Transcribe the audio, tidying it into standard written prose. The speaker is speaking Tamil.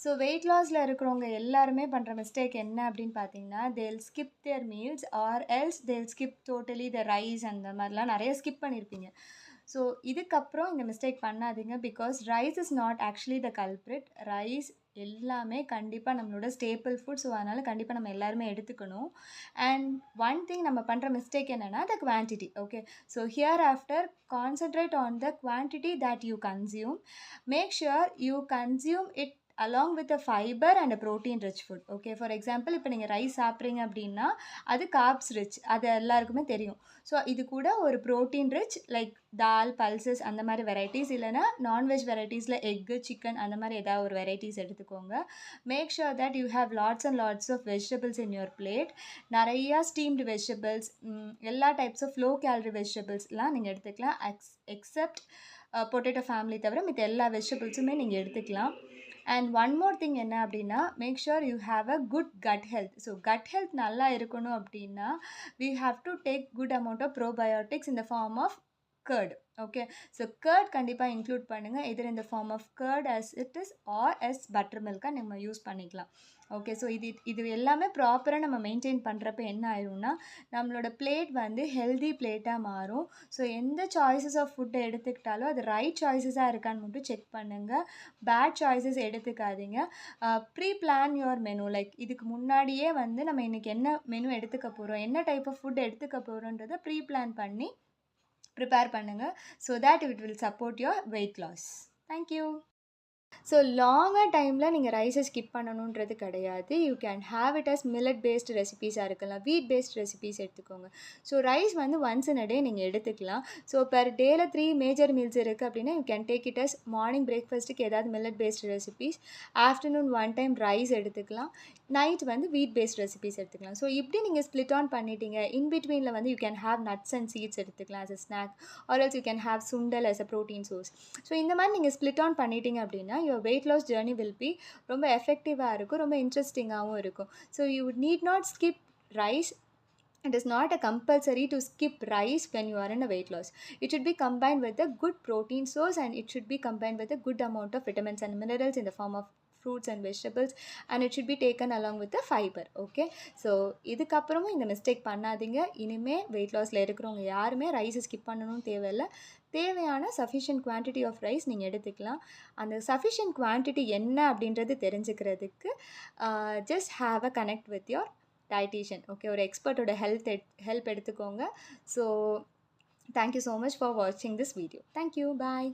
ஸோ வெயிட் லாஸில் இருக்கிறவங்க எல்லாருமே பண்ணுற மிஸ்டேக் என்ன அப்படின்னு பார்த்தீங்கன்னா, தேல் skip their meals or else தேல் ஸ்கிப் டோட்டலி த ரைஸ் அந்த மாதிரிலாம் நிறைய ஸ்கிப் பண்ணியிருப்பீங்க. ஸோ இதுக்கப்புறம் இந்த மிஸ்டேக் பண்ணாதீங்க. Because rice is not actually the culprit. Rice எல்லாமே கண்டிப்பாக நம்மளோட ஸ்டேபிள் ஃபுட். ஸோ அதனால் கண்டிப்பாக நம்ம எல்லாருமே எடுத்துக்கணும். அண்ட் ஒன் திங் நம்ம பண்ணுற மிஸ்டேக் என்னென்னா the quantity. Okay, so here after concentrate on the quantity that you consume. Make sure you consume it along with a fiber and a protein rich food. Okay, for example இப்போ நீங்கள் ரைஸ் சாப்பிட்றீங்க அப்படின்னா அது கார்ப்ஸ் ரிச், அது எல்லாருக்குமே தெரியும். ஸோ இது கூட ஒரு ப்ரோட்டீன் ரிச் லைக் தால், பல்சஸ் அந்த மாதிரி வெரைட்டிஸ், இல்லைனா நான்வெஜ் வெரைட்டிஸில் எக்கு, சிக்கன் அந்த மாதிரி ஏதாவது ஒரு வெரைட்டிஸ் எடுத்துக்கோங்க. Make sure that you have lots and lots of vegetables in your plate. நிறையா ஸ்டீம்டு வெஜிடபிள்ஸ், எல்லா டைப்ஸ் ஆஃப் லோ கேலரி வெஜிடபிள்ஸ்லாம் நீங்கள் எடுத்துக்கலாம். எக்ஸப்ட் பொட்டேட்டோ ஃபேமிலி தவிர மித்த எல்லா வெஜிடபிள்ஸுமே நீங்கள் எடுத்துக்கலாம். அண்ட் ஒன் மோர் திங் என்ன அப்படின்னா, make sure you have a good gut health. So gut health நல்லா இருக்கணும் அப்படின்னா we have to take good amount of probiotics in the form of curd. Okay, so curd கண்டிப்பாக இன்க்ளூட் பண்ணுங்கள். எதிர் இந்த form of curd as it is or as butter மில்காக நம்ம யூஸ் பண்ணிக்கலாம். ஓகே, ஸோ இது எல்லாமே ப்ராப்பராக நம்ம மெயின்டைன் பண்ணுறப்ப என்ன ஆயிரும்னா நம்மளோட பிளேட் வந்து ஹெல்தி பிளேட்டாக மாறும். ஸோ எந்த சாய்ஸஸ் ஆஃப் ஃபுட்டை எடுத்துக்கிட்டாலும் அது ரைட் சாய்ஸஸாக இருக்கான்னு மட்டும் செக் பண்ணுங்கள். பேட் சாய்ஸஸ் எடுத்துக்காதீங்க. Pre plan your menu. Like இதுக்கு முன்னாடியே வந்து நம்ம இன்றைக்கி என்ன மெனு எடுத்துக்க போகிறோம், என்ன டைப் ஆஃப் ஃபுட் எடுத்துக்க போகிறோன்றதை ப்ரீ பிளான் பண்ணி ப்ரிப்பேர் பண்ணுங்கள். So that it will support your weight loss. Thank you. So லாங்காக டைமில் நீங்கள் ரைஸை ஸ்கிப் பண்ணணுன்றது கிடையாது. You can have it as millet based ரெசிபீஸாக இருக்கலாம், வீட் பேஸ்ட் ரெசிபீஸ் எடுத்துக்கோங்க. ஸோ ரைஸ் வந்து ஒன்ஸ் இன் அ டே நீங்கள் எடுத்துக்கலாம். ஸோ பெர் டேயில் 3 மேஜர் மீல்ஸ் இருக்குது அப்படின்னா you can take it as morning பிரேக்ஃபாஸ்ட்டுக்கு ஏதாவது millet based recipes, afternoon one time rice எடுத்துக்கலாம், நைட் வந்து வீட் பேஸ்ட் ரெசிபீஸ் எடுத்துக்கலாம். ஸோ இப்படி நீங்கள் ஸ்ப்ளிட் ஆன் பண்ணிட்டீங்க. இன் பிட்வீனில் வந்து you can have nuts and seeds எடுத்துக்கலாம் as a snack, or else you can have sundal as a protein source. So இந்த மாதிரி நீங்கள் ஸ்ப்ளிட் ஆன் பண்ணிட்டீங்க அப்படின்னா your weight loss journey will be ரொம்ப எஃபெக்டிவாக இருக்கும், ரொம்ப இன்ட்ரெஸ்டிங்காகவும் இருக்கும். So you need not skip rice. It is not a compulsory to skip rice when you are in a weight loss. It should be combined with a good protein source, and it should be combined with a good amount of vitamins and minerals in the form of fruits and vegetables, and it should be taken along with the fiber. Okay, so இதுக்கப்புறமும் இந்த மிஸ்டேக் பண்ணாதீங்க. இனிமேல் வெயிட் லாஸில் இருக்கிறவங்க யாருமே ரைஸை ஸ்கிப் பண்ணணும்னு தேவையில்லை. தேவையான சஃபிஷியன்ட் குவான்டிட்டி ஆஃப் ரைஸ் நீங்கள் எடுத்துக்கலாம். அந்த சஃபிஷியன்ட் குவான்டிட்டி என்ன அப்படின்றது தெரிஞ்சுக்கிறதுக்கு just have a connect with your dietician. Okay, ஒரு எக்ஸ்பர்ட்டோட ஹெல்ப் எடுத்துக்கோங்க. So thank you so much for வாட்சிங் திஸ் வீடியோ. Thank you, bye.